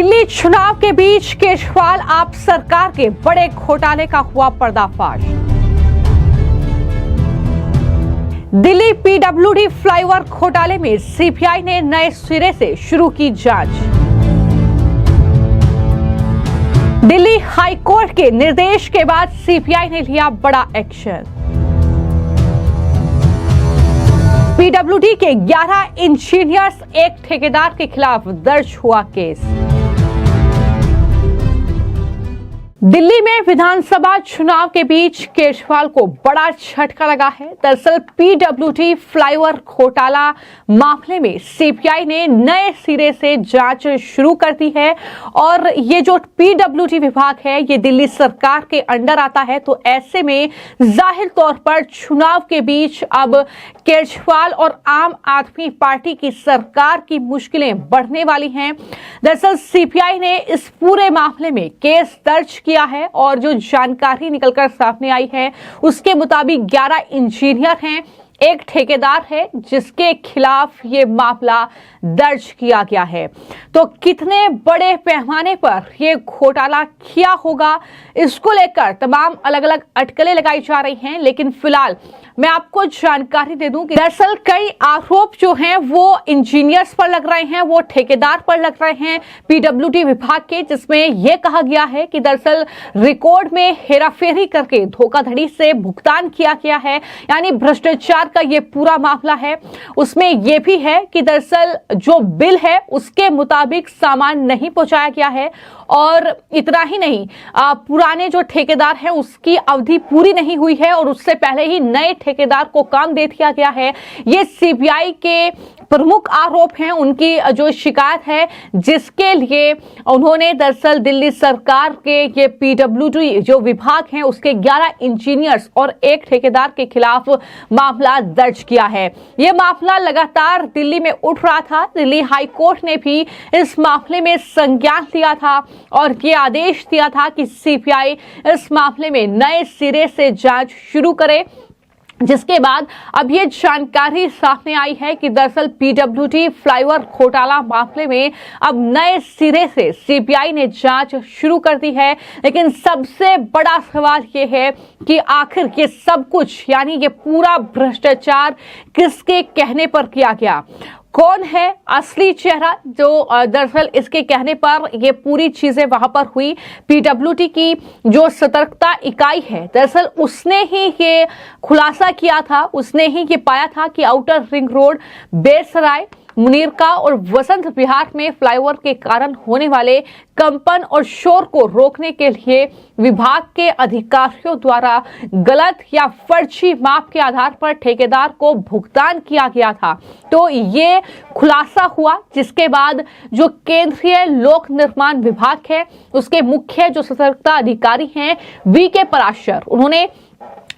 दिल्ली चुनाव के बीच केजरीवाल आप सरकार के बड़े घोटाले का हुआ पर्दाफाश। दिल्ली पीडब्ल्यूडी फ्लाईओवर घोटाले में सीबीआई ने नए सिरे से शुरू की जांच। दिल्ली हाईकोर्ट के निर्देश के बाद सीबीआई ने लिया बड़ा एक्शन। पीडब्ल्यूडी के 11 इंजीनियर्स, एक ठेकेदार के खिलाफ दर्ज हुआ केस। दिल्ली में विधानसभा चुनाव के बीच केजरीवाल को बड़ा झटका लगा है। दरअसल पीडब्ल्यूडी फ्लाईओवर घोटाला मामले में सीबीआई ने नए सिरे से जांच शुरू कर दी है और ये जो पीडब्ल्यूडी विभाग है ये दिल्ली सरकार के अंडर आता है। तो ऐसे में जाहिर तौर पर चुनाव के बीच अब केजरीवाल और आम आदमी पार्टी की सरकार की मुश्किलें बढ़ने वाली हैं। दरअसल सीबीआई ने इस पूरे मामले में केस दर्ज किया है और जो जानकारी निकलकर सामने आई है उसके मुताबिक 11 इंजीनियर हैं, एक ठेकेदार है जिसके खिलाफ ये मामला दर्ज किया गया है। तो कितने बड़े पैमाने पर ये घोटाला किया होगा, इसको लेकर तमाम अलग अलग अटकलें लगाई जा रही हैं। लेकिन फिलहाल मैं आपको जानकारी दे दूं कि दरअसल कई आरोप जो हैं वो इंजीनियर्स पर लग रहे हैं, वो ठेकेदार पर लग रहे हैं पीडब्ल्यूडी विभाग के, जिसमें यह कहा गया है कि दरअसल रिकॉर्ड में हेराफेरी करके धोखाधड़ी से भुगतान किया गया है, यानी भ्रष्टाचार का ये पूरा मामला है। उसमें यह भी है कि दरअसल जो बिल है उसके मुताबिक सामान नहीं पहुंचाया गया है और इतना ही नहीं, पुराने जो ठेकेदार हैं उसकी अवधि पूरी नहीं हुई है और उससे पहले ही नए ठेकेदार को काम दे दिया गया है। ये सीबीआई के प्रमुख आरोप हैं, उनकी जो शिकायत है जिसके लिए उन्होंने दरअसल दिल्ली सरकार के ये पीडब्ल्यूडी जो विभाग हैं उसके 11 इंजीनियर्स और एक ठेकेदार के खिलाफ मामला दर्ज किया है। ये मामला लगातार दिल्ली में उठ रहा था। दिल्ली हाईकोर्ट ने भी इस मामले में संज्ञान लिया था और ये आदेश दिया था कि सीबीआई इस मामले में नए सिरे से जांच शुरू करे, जिसके बाद अब ये जानकारी सामने आई है कि दरअसल पीडब्ल्यूडी फ्लाईओवर घोटाला मामले में अब नए सिरे से सीबीआई ने जांच शुरू कर दी है। लेकिन सबसे बड़ा सवाल ये है कि आखिर ये सब कुछ, यानी ये पूरा भ्रष्टाचार किसके कहने पर किया गया, कौन है असली चेहरा जो दरअसल इसके कहने पर ये पूरी चीजें वहां पर हुई। पीडब्ल्यूडी की जो सतर्कता इकाई है दरअसल उसने ही ये खुलासा किया था, उसने ही ये पाया था कि outer ring road, Bersarai, Munirka और वसंत विहार में फ्लाईओवर के कारण होने वाले कंपन और शोर को रोकने के लिए विभाग के अधिकारियों द्वारा गलत या फर्जी माप के आधार पर ठेकेदार को भुगतान किया गया था। तो ये खुलासा हुआ, जिसके बाद जो केंद्रीय लोक निर्माण विभाग है उसके मुख्य जो सतर्कता अधिकारी हैं वी.के. पराशर, उन्होंने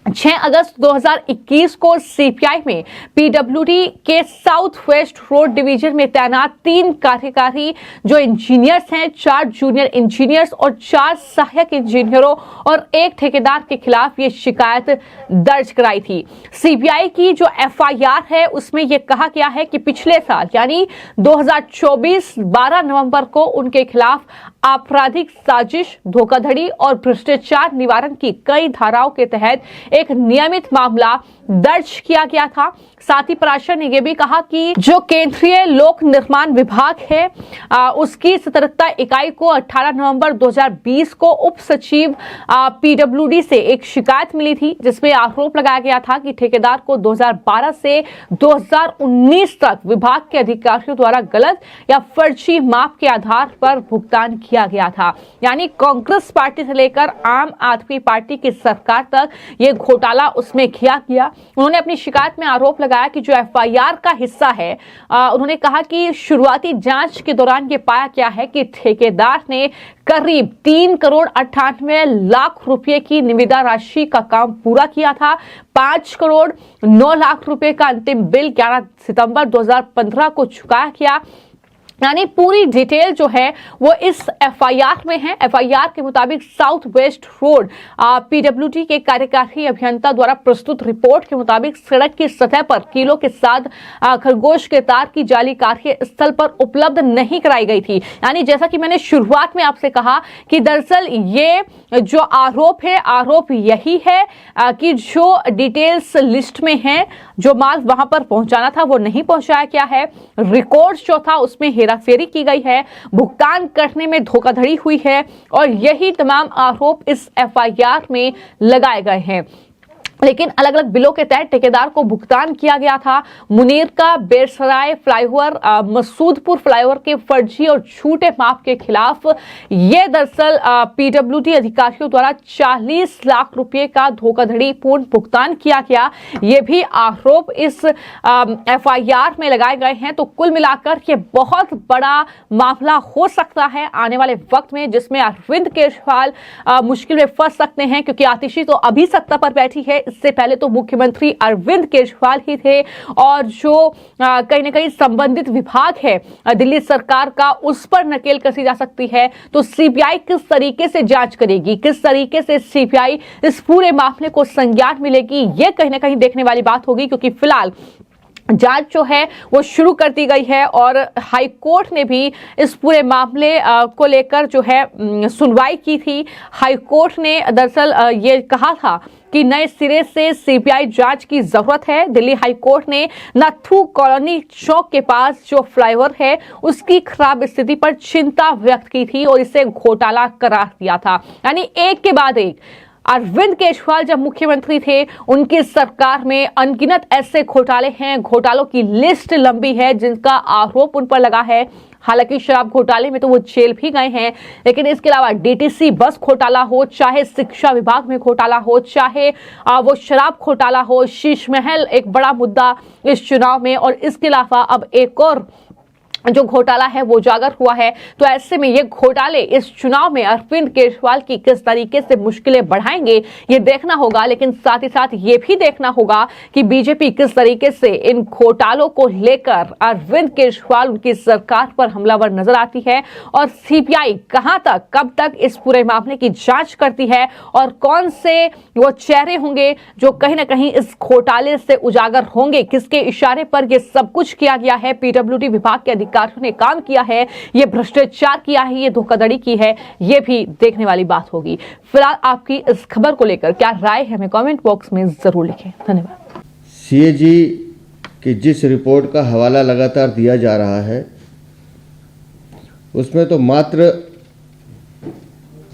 6 अगस्त 2021 को सीबीआई में पीडब्ल्यूडी के साउथ वेस्ट रोड डिवीजन में तैनात 3 कार्यकारी जो इंजीनियर्स हैं, 4 जूनियर इंजीनियर्स और 4 सहायक इंजीनियरों और एक ठेकेदार के खिलाफ ये शिकायत दर्ज कराई थी। सीबीआई की जो एफआईआर है उसमें यह कहा गया है कि पिछले साल यानी 2024 12 नवंबर को उनके खिलाफ आपराधिक साजिश, धोखाधड़ी और भ्रष्टाचार निवारण की कई धाराओं के तहत एक नियमित मामला दर्ज किया गया था। साथ ही पराशर ने यह भी कहा कि जो केंद्रीय लोक निर्माण विभाग है उसकी सतर्कता इकाई को 18 नवंबर 2020 को उप सचिव पीडब्ल्यूडी से एक शिकायत मिली थी, जिसमें आरोप लगाया गया था कि ठेकेदार को 2012 से 2019 तक विभाग के अधिकारियों द्वारा गलत या फर्जी माप के आधार पर भुगतान किया गया था। यानी कांग्रेस पार्टी से लेकर आम आदमी पार्टी की सरकार तक यह घोटाला उसमें किया गया। उन्होंने अपनी शिकायत में आरोप लगाया कि जो एफआईआर का हिस्सा है, उन्होंने कहा कि शुरुआती जांच के दौरान ये पाया गया है कि ठेकेदार ने करीब 3 करोड़ 98 लाख रुपए की निविदा राशि का काम पूरा किया था। 5 करोड़ 9 लाख रुपए का अंतिम बिल 11 सितंबर 2015 को चुकाया गया। यानी पूरी डिटेल जो है वो इस एफआईआर में है। एफआईआर के मुताबिक साउथ वेस्ट रोड पीडब्ल्यूडी के कार्यकारी अभियंता द्वारा प्रस्तुत रिपोर्ट के मुताबिक सड़क की सतह पर कीलों के साथ खरगोश के तार की जाली कार्यस्थल पर उपलब्ध नहीं कराई गई थी। यानी जैसा कि मैंने शुरुआत में आपसे कहा कि दरअसल ये जो आरोप है, आरोप यही है कि जो डिटेल्स लिस्ट में है, जो माल वहां पर पहुंचाना था वो नहीं पहुंचाया गया है। रिकॉर्ड जो था उसमें हेराफेरी की गई है, भुगतान करने में धोखाधड़ी हुई है और यही तमाम आरोप इस एफआईआर में लगाए गए हैं। लेकिन अलग अलग बिलों के तहत ठेकेदार को भुगतान किया गया था। मुनीर का बेरसराय फ्लाईओवर, मसूदपुर फ्लाईओवर के फर्जी और झूठे माप के खिलाफ ये दरअसल पीडब्ल्यूडी अधिकारियों द्वारा 40 लाख रुपए का धोखाधड़ी पूर्ण भुगतान किया गया। ये भी आरोप इस एफआईआर में लगाए गए हैं। तो कुल मिलाकर ये बहुत बड़ा मामला हो सकता है आने वाले वक्त में, जिसमें अरविंद केजरीवाल मुश्किल में फंस सकते हैं, क्योंकि आतिशी तो अभी सत्ता पर बैठी है। इससे पहले तो मुख्यमंत्री अरविंद केजरीवाल ही थे और जो कहीं ना कहीं संबंधित विभाग है दिल्ली सरकार का, उस पर नकेल कसी जा सकती है। तो सीबीआई किस तरीके से जांच करेगी, किस तरीके से सीबीआई इस पूरे मामले को संज्ञान मिलेगी, यह कहीं ना कहीं देखने वाली बात होगी, क्योंकि फिलहाल जांच जो है वो शुरू कर दी गई है और हाई कोर्ट ने भी इस पूरे मामले को लेकर जो है सुनवाई की थी। हाई कोर्ट ने दरअसल ये कहा था कि नए सिरे से सीबीआई जांच की जरूरत है। दिल्ली हाई कोर्ट ने नथू कॉलोनी चौक के पास जो फ्लाईओवर है उसकी खराब स्थिति पर चिंता व्यक्त की थी और इसे घोटाला करार दिया था। यानी एक के बाद एक अरविंद केजरीवाल जब मुख्यमंत्री थे उनकी सरकार में अनगिनत ऐसे घोटाले हैं, घोटालों की लिस्ट लंबी है जिनका आरोप उन पर लगा है। हालांकि शराब घोटाले में तो वो जेल भी गए हैं, लेकिन इसके अलावा डीटीसी बस घोटाला हो, चाहे शिक्षा विभाग में घोटाला हो, चाहे वो शराब घोटाला हो, शीश महल एक बड़ा मुद्दा इस चुनाव में, और इसके अलावा अब एक और जो घोटाला है वो उजागर हुआ है। तो ऐसे में ये घोटाले इस चुनाव में अरविंद केजरीवाल की किस तरीके से मुश्किलें बढ़ाएंगे ये देखना होगा, लेकिन साथ ही साथ ये भी देखना होगा कि बीजेपी किस तरीके से इन घोटालों को लेकर अरविंद केजरीवाल उनकी सरकार पर हमलावर नजर आती है और सीबीआई कहां तक, कब तक इस पूरे मामले की जांच करती है और कौन से वो चेहरे होंगे जो कहीं ना कहीं इस घोटाले से उजागर होंगे, किसके इशारे पर यह सब कुछ किया गया है, पीडब्ल्यूडी विभाग के अधिकारियों ने काम किया है, ये भ्रष्टाचार किया है, ये धोखाधड़ी की है, ये भी देखने वाली बात होगी। फिलहाल आपकी इस खबर को लेकर क्या राय है हमें कमेंट बॉक्स में जरूर लिखें। धन्यवाद। सीएजी की जिस रिपोर्ट का हवाला लगातार दिया जा रहा है उसमें तो मात्र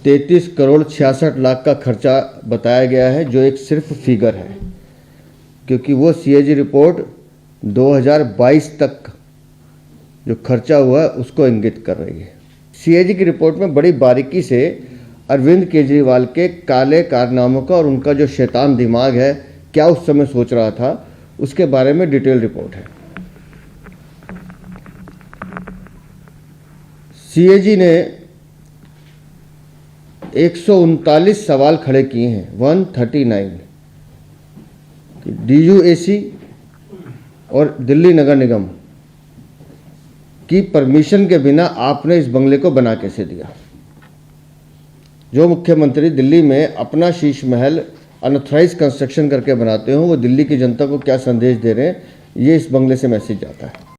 33 करोड़ 66 लाख का खर्चा बताया गया है, जो एक सिर्फ फिगर है, क्योंकि वो सीएजी रिपोर्ट 2022 तक जो खर्चा हुआ उसको इंगित कर रही है। सीएजी की रिपोर्ट में बड़ी बारीकी से अरविंद केजरीवाल के काले कारनामों का और उनका जो शैतान दिमाग है, क्या उस समय सोच रहा था, उसके बारे में डिटेल रिपोर्ट है। सीएजी ने 139 सवाल खड़े किए हैं, 139, डीयूएसी और दिल्ली नगर निगम की परमिशन के बिना आपने इस बंगले को बना कैसे दिया। जो मुख्यमंत्री दिल्ली में अपना शीश महल अनऑथराइज कंस्ट्रक्शन करके बनाते हो, वो दिल्ली की जनता को क्या संदेश दे रहे हैं, ये इस बंगले से मैसेज जाता है।